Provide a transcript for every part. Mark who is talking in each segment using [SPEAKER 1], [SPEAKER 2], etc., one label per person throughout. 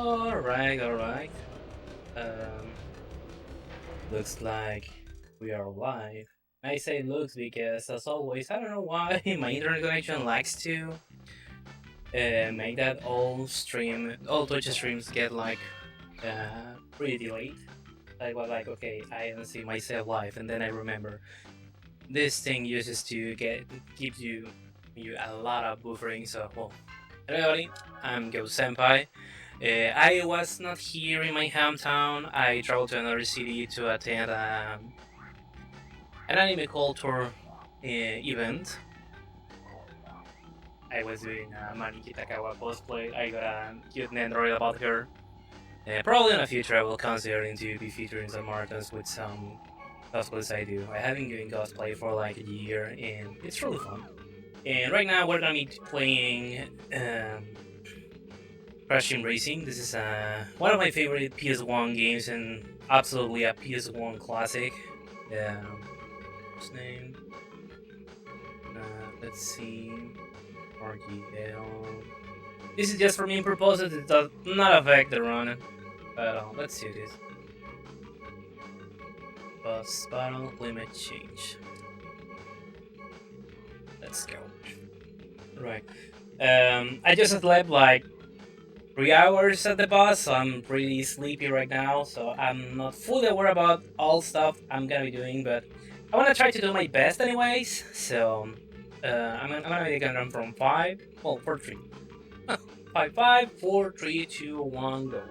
[SPEAKER 1] Alright. Um, Looks like we are live. I say looks because, as always, I don't know why my internet connection likes to make that all Twitch streams get like pretty delayed. I was like, okay, I don't see myself live, and then I remember this thing uses to gives you a lot of buffering. So, well, hello everybody, I'm GhostSenpai. I was not here in my hometown. I traveled to another city to attend an anime culture event. I was doing a Maniki Takawa cosplay. I got a cute Nandroid about her. Probably in the future I will consider to be featured in some marathons with some cosplays I do. I have been doing cosplay for like a year and it's really fun. And right now we're gonna be playing Crash Team Racing. This is one of my favorite PS1 games and absolutely a PS1 classic. What's name? Let's see. RGL. This is just for main purposes. It does not affect the run. But let's do this. Boss battle, climate change. Let's go. Right. I just slept like 3 hours at the bus, so I'm pretty sleepy right now. So I'm not fully aware about all stuff I'm gonna be doing, but I wanna try to do my best anyways. So I'm gonna make a run from 5, well, 4, 3. 5, 4, 3, 2, 1, go.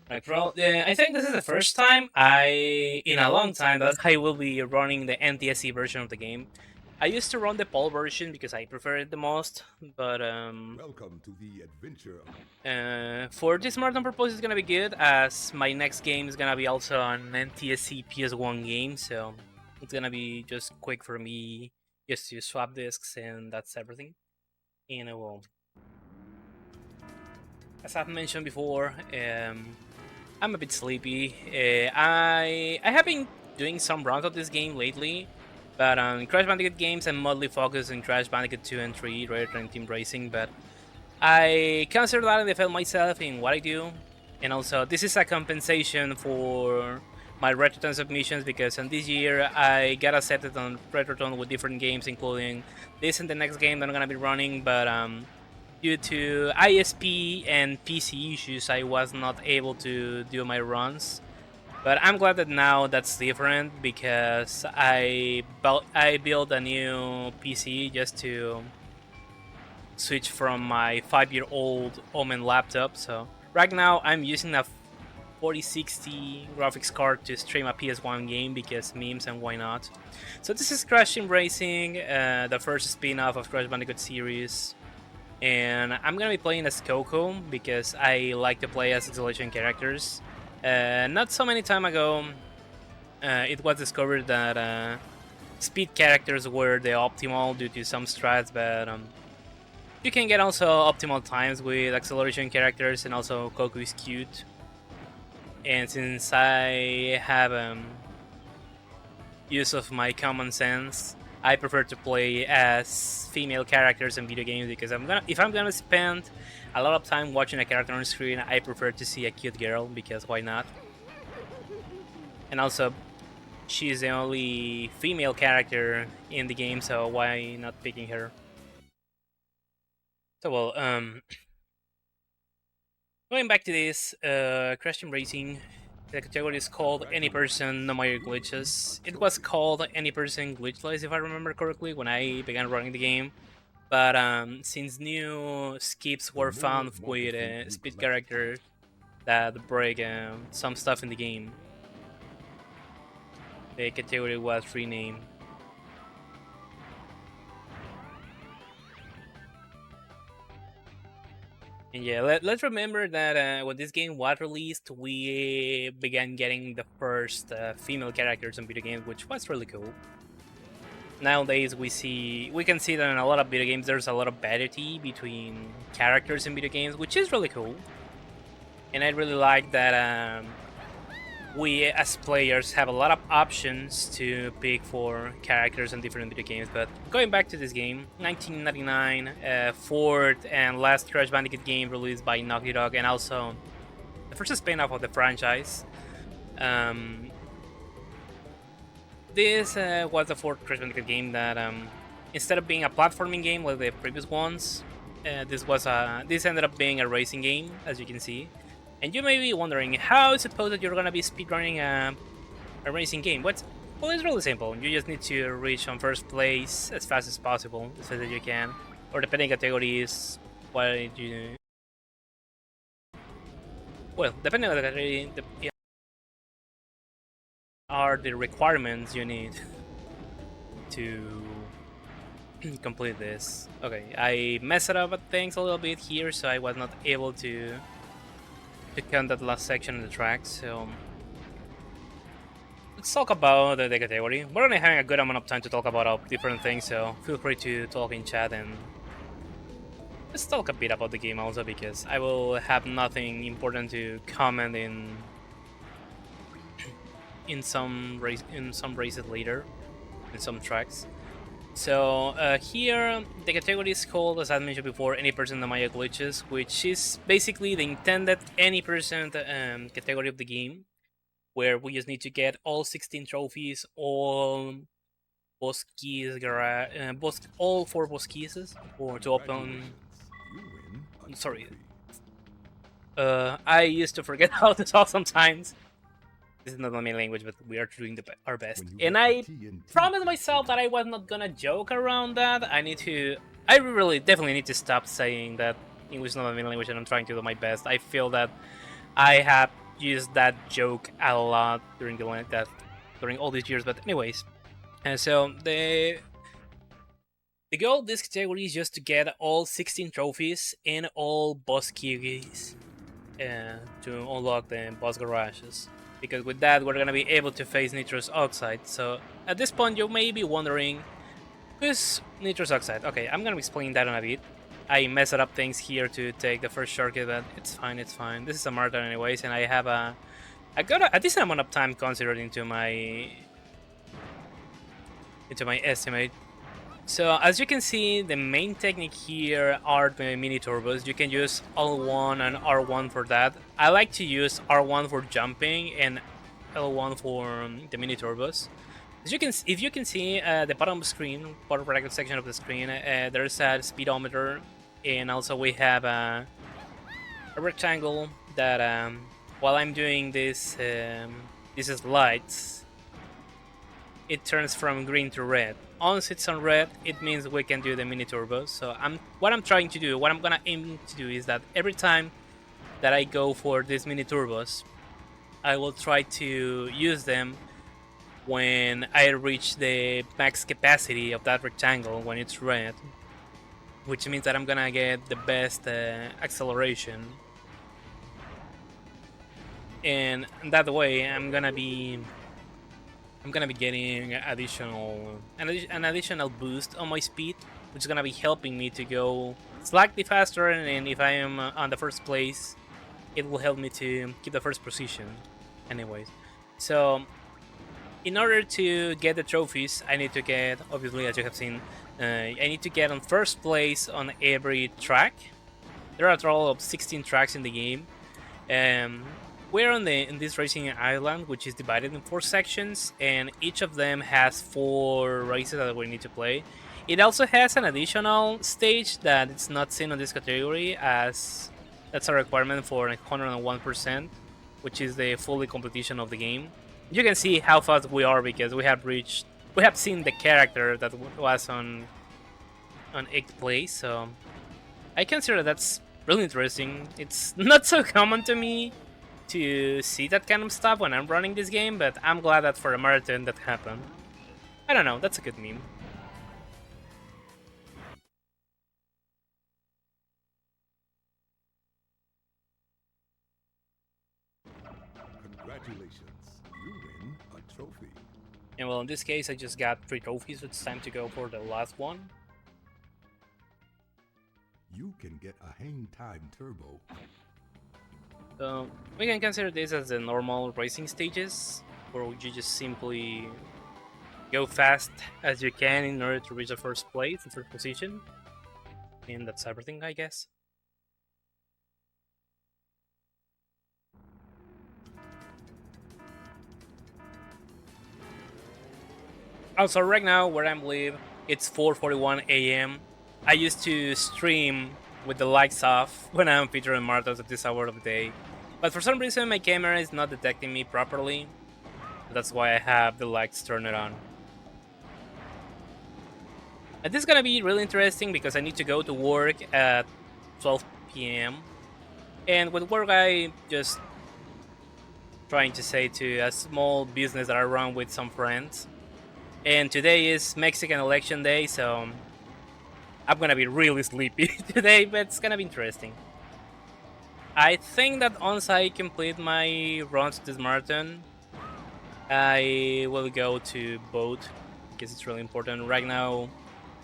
[SPEAKER 1] Right, well, I think this is the first time in a long time that I will be running the NTSC version of the game. I used to run the PAL version because I prefer it the most, but
[SPEAKER 2] Welcome to the adventure.
[SPEAKER 1] for this marathon purpose, it's gonna be good as my next game is gonna be also an NTSC PS1 game, so it's gonna be just quick for me just to swap discs and that's everything. And well, as I've mentioned before, I'm a bit sleepy. I have been doing some runs of this game lately. But on Crash Bandicoot games, I'm mostly focused on Crash Bandicoot 2 and 3 rather than Team Racing, but I consider that in the film myself in what I do. And also, this is a compensation for my Retroton submissions because in this year I got accepted on Retroton with different games, including this and the next game that I'm gonna be running, but due to ISP and PC issues, I was not able to do my runs. But I'm glad that now that's different because I built a new PC just to switch from my 5-year-old Omen laptop. So right now I'm using a 4060 graphics card to stream a PS1 game because memes and why not. So this is Crash Team Racing, the first spin-off of Crash Bandicoot series. And I'm gonna be playing as Coco because I like to play as acceleration characters. Not so many time ago, it was discovered that speed characters were the optimal due to some strats, but you can get also optimal times with acceleration characters, and also Coco is cute. And since I have use of my common sense, I prefer to play as female characters in video games because if I'm gonna spend a lot of time watching a character on screen, I prefer to see a cute girl because why not? And also, she's the only female character in the game, so why not picking her? So well, going back to this, Crash Team Racing. The category is called Any Person, No Matter Glitches. It was called Any Person Glitchless, if I remember correctly, when I began running the game. But since new skips were found with speed characters that break some stuff in the game, the category was renamed. And yeah, let's remember that when this game was released, we began getting the first female characters in video games, which was really cool. Nowadays, we can see that in a lot of video games, there's a lot of variety between characters in video games, which is really cool. And I really like that we as players have a lot of options to pick for characters in different video games. But going back to this game, 1999, fourth and last Crash Bandicoot game released by Naughty Dog, and also the first spin-off of the franchise. Um, this was the fourth Crash Bandicoot game that, instead of being a platforming game like the previous ones, this ended up being a racing game, as you can see. And you may be wondering, how is it supposed that you're gonna be speedrunning a racing game? Well, it's really simple. You just need to reach on first place as fast as possible, as fast as you can. Or depending categories, what you... Well, depending on the category, are the requirements you need to complete this. Okay, I messed up at things a little bit here, so I was not able to count that last section of the track, so let's talk about the category. We're only having a good amount of time to talk about different things, so feel free to talk in chat and let's talk a bit about the game also, because I will have nothing important to comment in some races later, in some tracks. So here the category is called, as I mentioned before, any percent of Maya glitches, which is basically the intended any percent category of the game, where we just need to get all 16 trophies, all boss keys, all 4 boss keys, or to open. Sorry, I used to forget how to talk sometimes. This is not my main language, but we are doing our best. And I promised myself that I was not gonna joke around that. I really definitely need to stop saying that English is not my main language and I'm trying to do my best. I feel that I have used that joke a lot during during all these years. But anyways, and so the goal of this category is just to get all 16 trophies and all boss keys to unlock the boss garages. Because with that, we're gonna be able to face nitrous oxide. So at this point, you may be wondering, who's nitrous oxide? Okay, I'm gonna explain that in a bit. I messed up things here to take the first shortcut, but it's fine, it's fine. This is a marathon anyways, and I got a decent amount of time considered into my estimate. So as you can see, the main technique here are the mini turbos. You can use L1 and R1 for that. I like to use R1 for jumping and L1 for the mini turbos. As you can, if you can see the bottom of the screen, bottom right section of the screen, there's a speedometer, and also we have a rectangle that while I'm doing this, this is lights. It turns from green to red. Once it's on red, it means we can do the mini turbos. So what I'm gonna aim to do is that every time that I go for these mini turbos, I will try to use them when I reach the max capacity of that rectangle when it's red, which means that I'm gonna get the best acceleration, and that way I'm gonna be getting an additional boost on my speed, which is gonna be helping me to go slightly faster. And if I am on the first place, it will help me to keep the first position. Anyways, so in order to get the trophies, I need to get, obviously, as you have seen, I need to get on first place on every track. There are a total of 16 tracks in the game. We're in this racing island, which is divided in 4 sections, and each of them has 4 races that we need to play. It also has an additional stage that it's not seen on this category, as that's a requirement for 101%, which is the fully completion of the game. You can see how fast we are because we have seen the character that was on 8th place. So I consider that's really interesting. It's not so common to me to see that kind of stuff when I'm running this game, but I'm glad that for a marathon that happened. I don't know, that's a good meme.
[SPEAKER 2] Congratulations, you win a trophy.
[SPEAKER 1] And well, in this case, I just got 3 trophies, so it's time to go for the last one.
[SPEAKER 2] You can get a hang time turbo.
[SPEAKER 1] So we can consider this as the normal racing stages, where you just simply go fast as you can in order to reach the first place, the first position, and that's everything, I guess. Also, right now where I'm live, it's 4:41 a.m. I used to stream with the lights off when I'm featuring marathons at this hour of the day, but for some reason my camera is not detecting me properly. That's why I have the lights turned on. And this is gonna be really interesting because I need to go to work at 12 p.m. And with work, I just trying to say to a small business that I run with some friends. And today is Mexican election day, so I'm gonna be really sleepy today, but it's gonna be interesting. I think that once I complete my runs this marathon, I will go to vote because it's really important. Right now,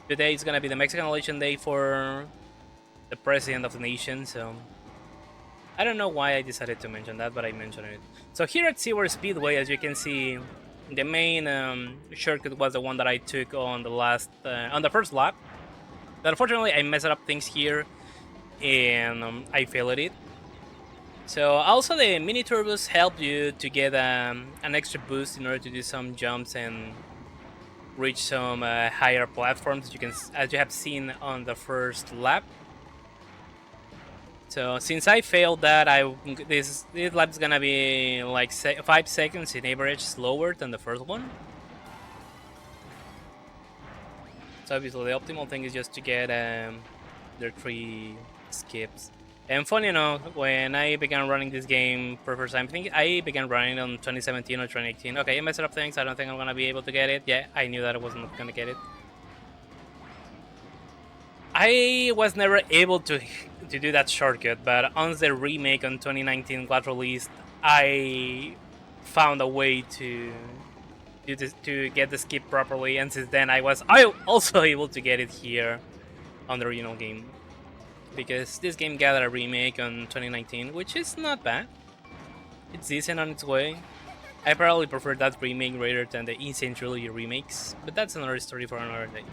[SPEAKER 1] today is gonna be the Mexican election day for the president of the nation, so I don't know why I decided to mention that, but I mentioned it. So here at Seaward Speedway, as you can see, the main shortcut was the one that I took on the first lap. But unfortunately, I messed up things here, and I failed it. So also the mini turbos help you to get an extra boost in order to do some jumps and reach some higher platforms. As you have seen on the first lap. So since I failed that, this lap's gonna be like 5 seconds in average slower than the first one. So obviously the optimal thing is just to get their 3 skips. And funny enough, when I began running this game for the first time, I think I began running on 2017 or 2018. Okay, I messed up things. I don't think I'm gonna be able to get it. Yeah, I knew that I wasn't gonna get it. I was never able to do that shortcut, but once the remake on 2019 got released, I found a way to do this, to get the skip properly, and since then I was also able to get it here on the original game because this game got a remake on 2019, which is not bad. It's decent on its way. I probably prefer that remake rather than the Insane Trilogy remakes, but that's another story for another day.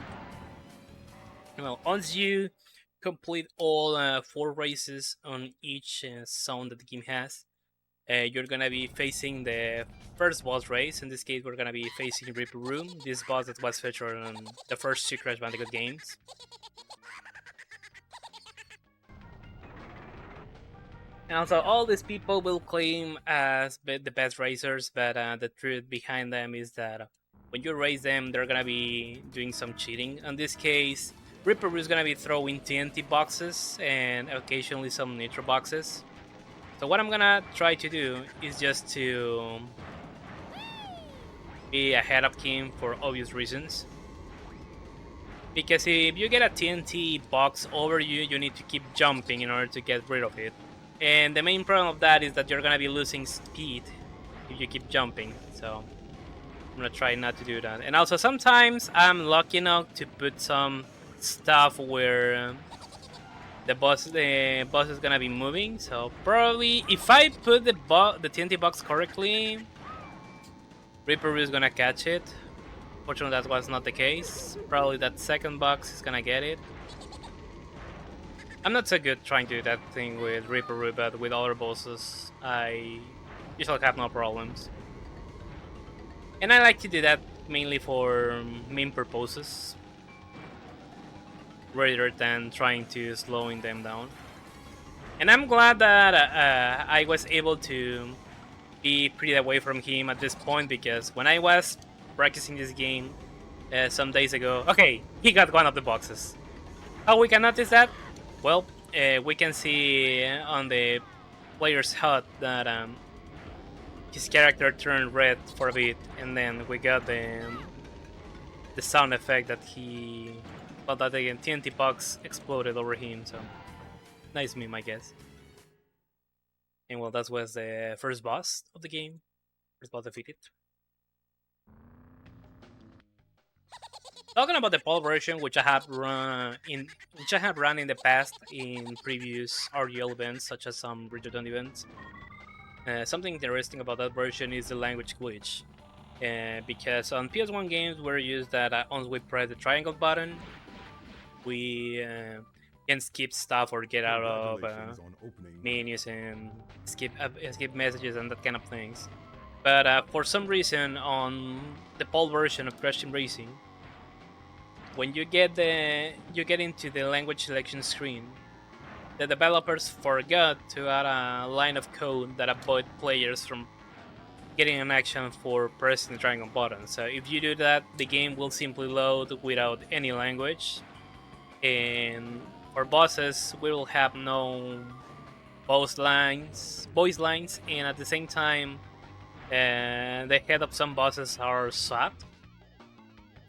[SPEAKER 1] Well, once you complete all 4 races on each zone that the game has, you're gonna be facing the first boss race. In this case, we're gonna be facing Ripper Room, this boss that was featured on the first 2 Crash Bandicoot games. And also, all these people will claim as the best racers, but the truth behind them is that when you race them, they're gonna be doing some cheating. In this case, Ripper is gonna be throwing TNT boxes and occasionally some Nitro boxes. So what I'm gonna try to do is just to be ahead of him for obvious reasons. Because if you get a TNT box over you, you need to keep jumping in order to get rid of it. And the main problem of that is that you're gonna be losing speed if you keep jumping. So I'm gonna try not to do that. And also sometimes I'm lucky enough to put some stuff where the boss is gonna be moving. So probably if I put the TNT box correctly, Reaper is gonna catch it. Fortunately, that was not the case. Probably that second box is gonna get it. I'm not so good trying to do that thing with Reaper, but with other bosses, I usually have no problems. And I like to do that mainly for meme purposes, rather than trying to slowing them down. And I'm glad that I was able to be pretty away from him at this point, because when I was practicing this game some days ago, okay, he got one of the boxes. How we can notice that? Well, we can see on the player's HUD that his character turned red for a bit, and then we got the sound effect that that the TNT box exploded over him. So nice meme, I guess. And well, that was the first boss of the game. First boss defeated. Talking about the PAL version, which I have run in the past in previous RGL events, such as some redundant events. Something interesting about that version is the language glitch, because on PS1 games we're used that once we press the triangle button, we can skip stuff or get out of
[SPEAKER 2] Congratulations on opening.
[SPEAKER 1] menus and skip messages and that kind of things. But for some reason, on the PAL version of Crash Team Racing, when you get into the language selection screen, the developers forgot to add a line of code that avoid players from getting an action for pressing the triangle button. So if you do that, the game will simply load without any language, and for bosses, we will have no voice lines, and at the same time, the head of some bosses are swapped.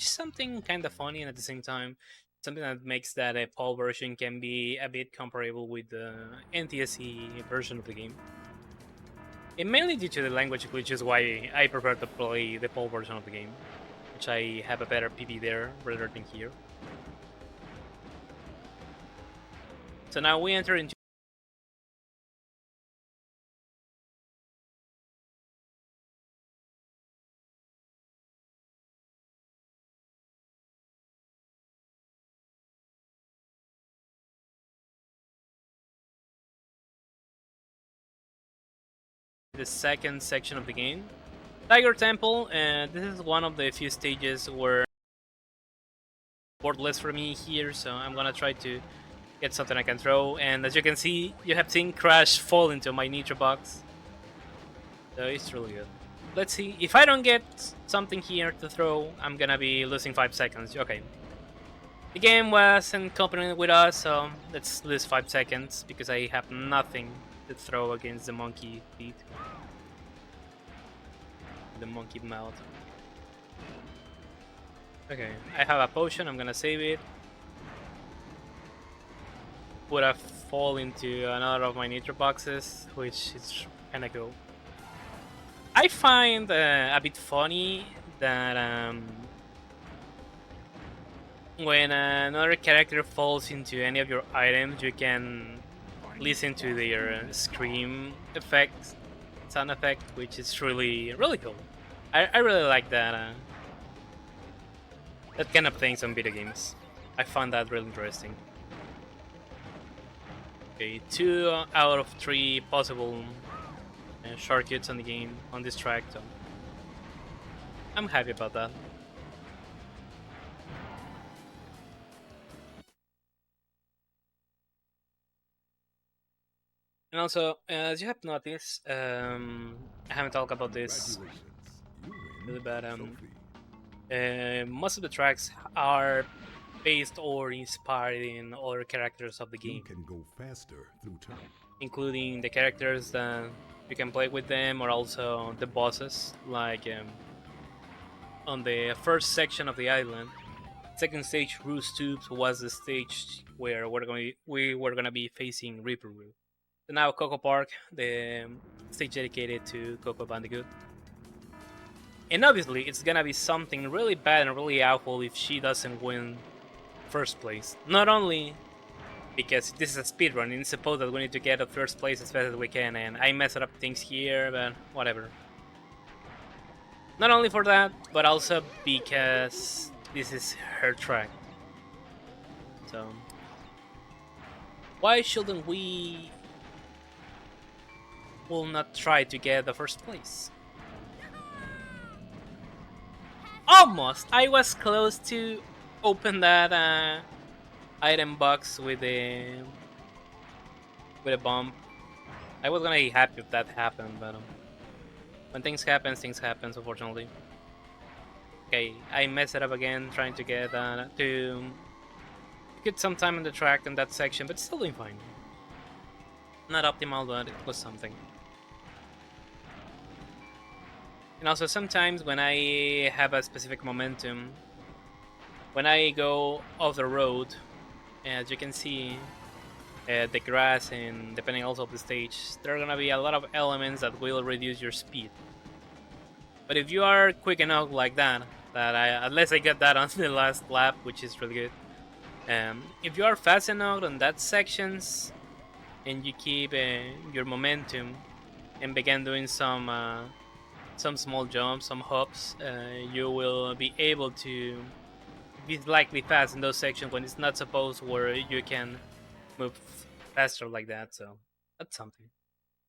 [SPEAKER 1] Something kind of funny, and at the same time, something that makes that a PAL version can be a bit comparable with the NTSC version of the game. And mainly due to the language, which is why I prefer to play the PAL version of the game, which I have a better PV there rather than here. So now we enter into the second section of the game, Tiger Temple, and this is one of the few stages where wordless for me here, so I'm gonna try to get something I can throw. And as you can see, you have seen Crash fall into my nitro box, so it's really good. Let's see, if I don't get something here to throw, I'm gonna be losing 5 seconds. Okay, the game wasn't cooperating with us, so let's lose 5 seconds because I have nothing to throw against the monkey feet, the monkey mouth. Okay, I have a potion, I'm gonna save it. Would have fall into another of my nitro boxes, which is kinda cool. I find a bit funny that when another character falls into any of your items, you can listen to their scream effect, sound effect, which is really cool. I really like that that kind of things on video games. I found that really interesting. Okay, 2 out of 3 possible shortcuts on the game on this track, so I'm happy about that. And also, as you have noticed, I haven't talked about this really bad. Most of the tracks are based or inspired in other characters of the game.
[SPEAKER 2] You can go faster through time,
[SPEAKER 1] Including the characters that you can play with them, or also the bosses. Like on the first section of the island, second stage, Roost Tubes, was the stage where we were gonna be facing Reaper Roo. So now Coco Park, the stage dedicated to Coco Bandicoot. And obviously, it's gonna be something really bad and really awful if she doesn't win first place. Not only because this is a speedrun, and it's supposed that we need to get at first place as fast as we can, and I messed up things here, but whatever. Not only for that, but also because this is her track. So, why shouldn't we will not try to get the first place? Almost! I was close to open that item box with a bomb. I was gonna be happy if that happened, but when things happen, unfortunately. Okay, I messed it up again trying to get some time on the track in that section, but still doing fine. Not optimal, but it was something. And also sometimes when I have a specific momentum, when I go off the road, as you can see, the grass and depending also of the stage, there are gonna be a lot of elements that will reduce your speed. But if you are quick enough like that, That at least I got that on the last lap, which is really good. If you are fast enough on that sections and you keep your momentum and begin doing some small jumps, some hops, you will be able to be likely fast in those sections when it's not supposed where you can move faster like that. So that's something.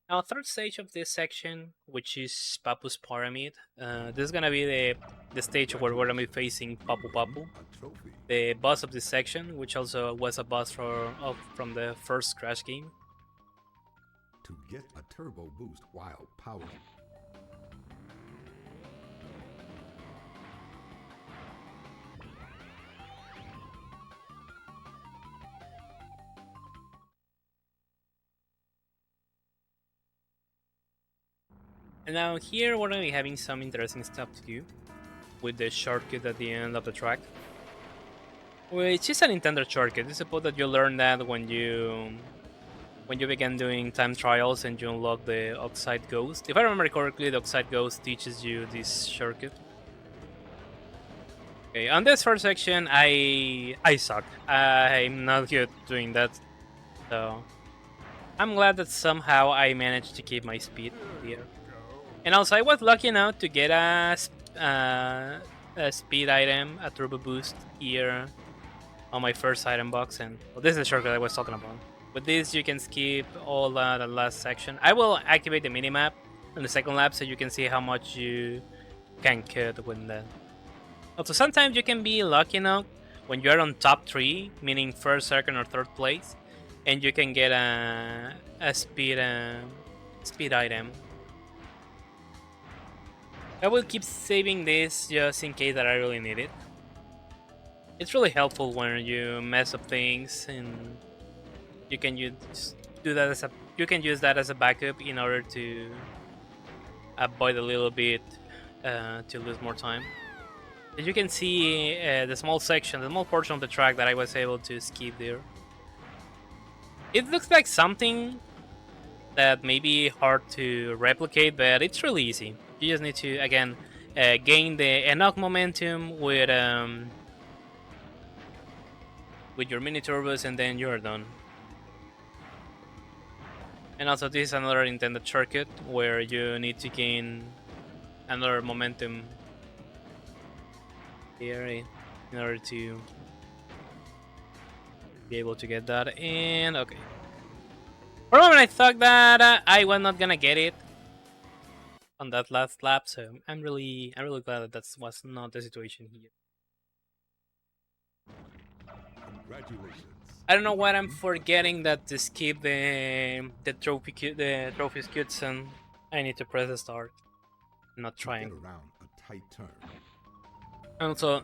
[SPEAKER 1] Now, third stage of this section, which is Papu's Pyramid. This is gonna be the stage where we're gonna be facing Papu Papu,
[SPEAKER 2] A trophy.
[SPEAKER 1] the boss of this section, which also was a boss from the first Crash game.
[SPEAKER 2] To get a turbo boost while powered.
[SPEAKER 1] And now here we're gonna be having some interesting stuff to do with the shortcut at the end of the track, which is a Nintendo shortcut. I suppose that you learn that when you begin doing time trials and you unlock the Oxide Ghost. If I remember correctly, the Oxide Ghost teaches you this shortcut. Okay, on this first section, I suck. I'm not good doing that, so I'm glad that somehow I managed to keep my speed here. And also, I was lucky enough to get a speed item, a turbo boost here on my first item box, and well, this is the shortcut I was talking about. With this, you can skip all the last section. I will activate the minimap on the second lap so you can see how much you can cut with that. Also, sometimes you can be lucky enough when you're on top 3, meaning first, second, or third place, and you can get a speed item. I will keep saving this just in case that I really need it. It's really helpful when you mess up things, and you can use that as a backup in order to avoid a little bit to lose more time. As you can see, the small portion of the track that I was able to skip there. It looks like something that may be hard to replicate, but it's really easy. You just need to, again, gain the enough momentum with your mini turbos, and then you're done. And also, this is another intended shortcut where you need to gain another momentum here in order to be able to get that. And okay, for a moment I thought that I was not gonna get it on that last lap, so I'm really glad that was not the situation here.
[SPEAKER 2] Congratulations.
[SPEAKER 1] I don't know what I'm forgetting, that to skip the trophies cutscene, I need to press the start. I'm not trying.
[SPEAKER 2] Get around a tight turn.
[SPEAKER 1] Also,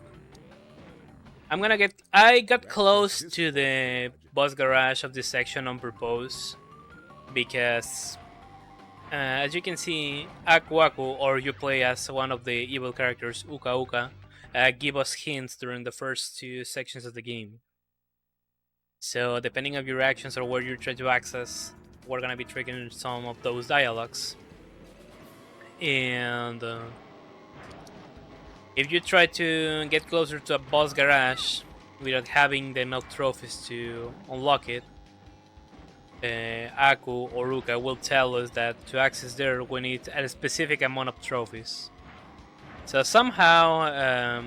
[SPEAKER 1] I got close to the boss garage of this section on purpose because, as you can see, Aku Aku, or you play as one of the evil characters, Uka Uka, give us hints during the first 2 sections of the game. So depending on your actions or where you try to access, we're gonna be triggering some of those dialogues. And if you try to get closer to a boss garage without having the enough trophies to unlock it, Aku or Ruka will tell us that to access there we need a specific amount of trophies. So somehow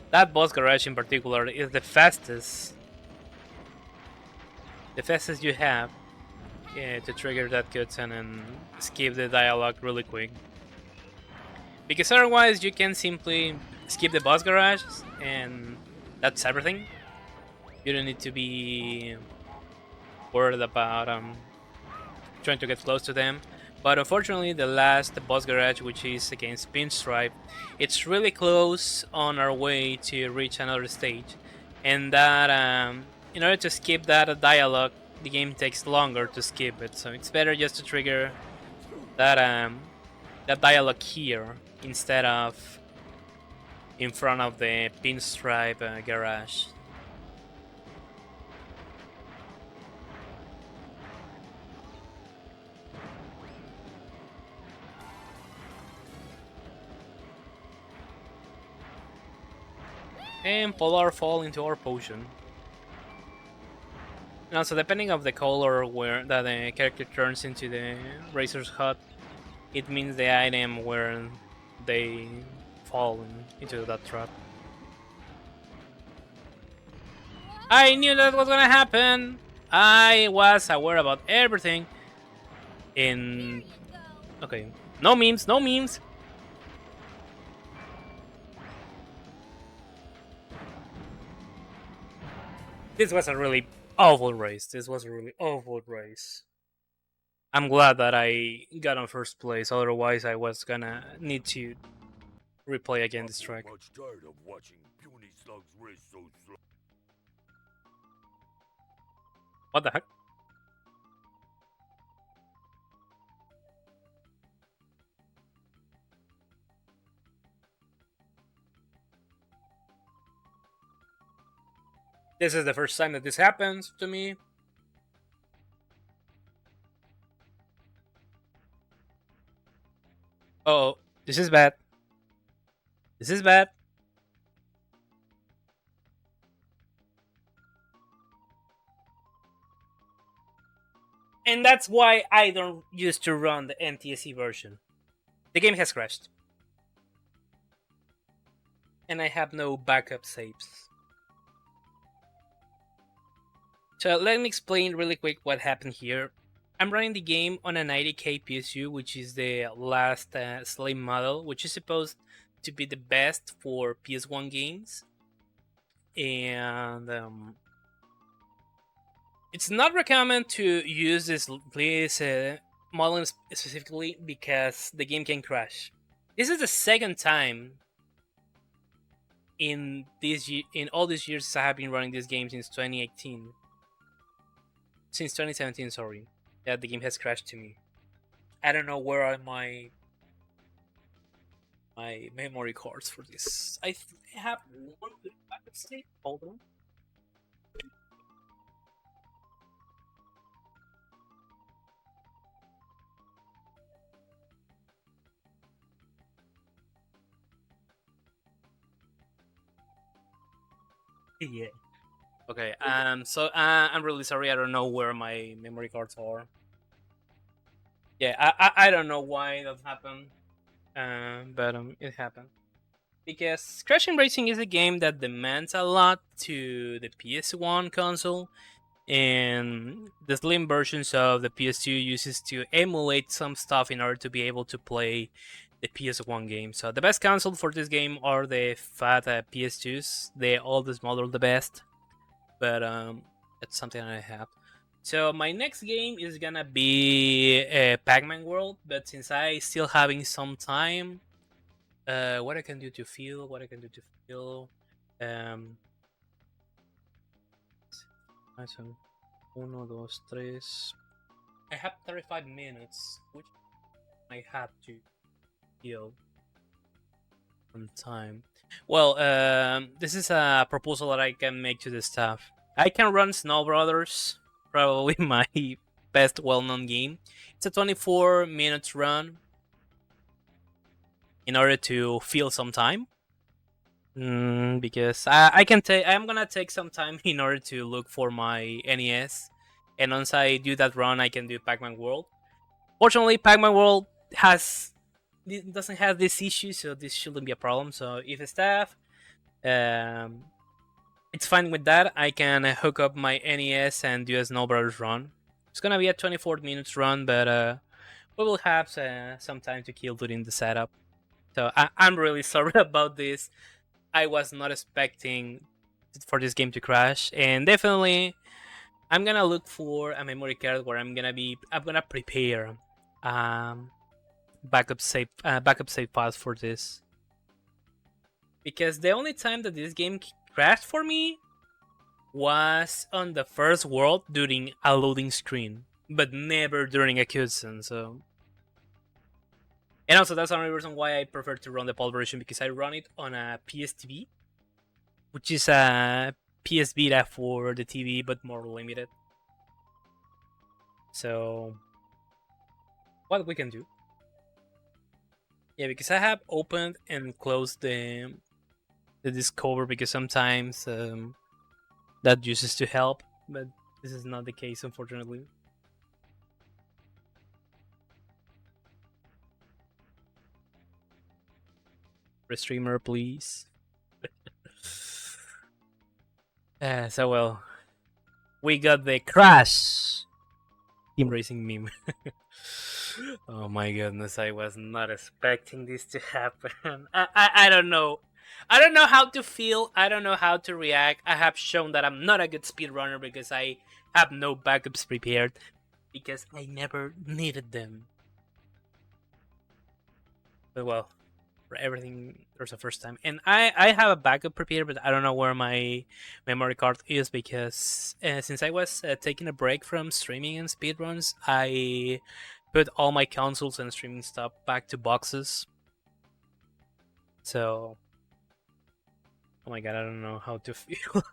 [SPEAKER 1] that boss garage in particular is the fastest you have to trigger that cutscene and skip the dialogue really quick. Because otherwise you can simply skip the boss garage and that's everything. You don't need to be worried about trying to get close to them. But unfortunately, the last boss garage, which is against Pinstripe, it's really close on our way to reach another stage. And that, in order to skip that dialogue, the game takes longer to skip it. So it's better just to trigger that that dialogue here instead of in front of the Pinstripe garage. and Polar fall into our potion. And also, depending of the color where that the character turns into the Razor's Hut, it means the item where they fall into that trap. I knew that was gonna happen. I was aware about everything. In okay, no memes, no memes. This was a really awful race. This was a really awful race. I'm glad that I got on first place. Otherwise, I was gonna need to replay again this track.
[SPEAKER 3] Much tired of watching puny slugs race so slow.
[SPEAKER 1] What the heck? This is the first time that this happens to me. Oh, this is bad. This is bad. And that's why I don't used to run the NTSC version. The game has crashed. And I have no backup saves. So let me explain really quick what happened here. I'm running the game on a 90k PSU, which is the last slim model, which is supposed to be the best for PS1 games. And it's not recommended to use this model specifically because the game can crash. This is the second time in all these years I have been running this game since 2018. Since 2017, sorry, that the game has crashed to me. I don't know where are my memory cards for this. I have one good backup state. Hold on. Yeah. Okay. So I'm really sorry. I don't know where my memory cards are. Yeah. I don't know why that happened. But it happened because Crashing Racing is a game that demands a lot to the PS1 console, and the slim versions of the PS2 uses to emulate some stuff in order to be able to play the PS1 game. So the best console for this game are the fat PS2s. The oldest model, the best, but it's something I have. So my next game is gonna be Pac-Man World, but since I still having some time, what I can do to feel, what I can do to feel. So, uno, dos, tres. I have 35 minutes, which I have to heal on time. Well, this is a proposal that I can make to the staff. I can run Snow Brothers, probably my best well-known game. It's a 24 minutes run in order to fill some time. Because I can take, I'm gonna take some time in order to look for my NES, and once I do that run, I can do Pac-Man World. Fortunately, Pac-Man World doesn't have this issue, so this shouldn't be a problem. So if the staff, it's fine with that, I can hook up my NES and do a Snow Brothers run. It's gonna be a 24 minutes run, but we will have some time to kill during the setup. So I'm really sorry about this. I was not expecting for this game to crash, and definitely I'm gonna look for a memory card where I'm gonna prepare backup save files for this, because the only time that this game crashed for me was on the first world during a loading screen, but never during a cutscene. So, and also that's another reason why I prefer to run the PAL version, because I run it on a PSTV, which is a PS Vita for the TV, but more limited. So, what we can do? Yeah, because I have opened and closed the Discover, because sometimes that uses to help, but this is not the case, unfortunately. Streamer, please. So well, we got the crash team racing meme. Oh my goodness, I was not expecting this to happen. I don't know. I don't know how to feel. I don't know how to react. I have shown that I'm not a good speedrunner because I have no backups prepared, because I never needed them. But well, for everything there's a first time, and I have a backup prepared, but I don't know where my memory card is, because since I was taking a break from streaming and speedruns, I put all my consoles and streaming stuff back to boxes. So, oh my god, I don't know how to feel.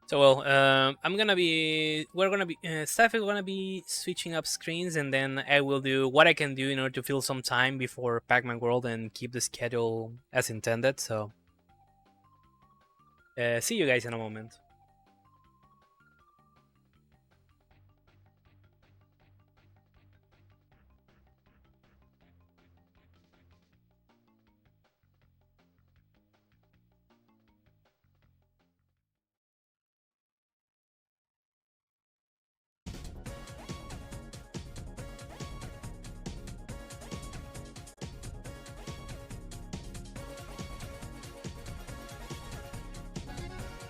[SPEAKER 1] So well, Steph is gonna be switching up screens, and then I will do what I can do in order to fill some time before Pac-Man World and keep the schedule as intended. So, see you guys in a moment.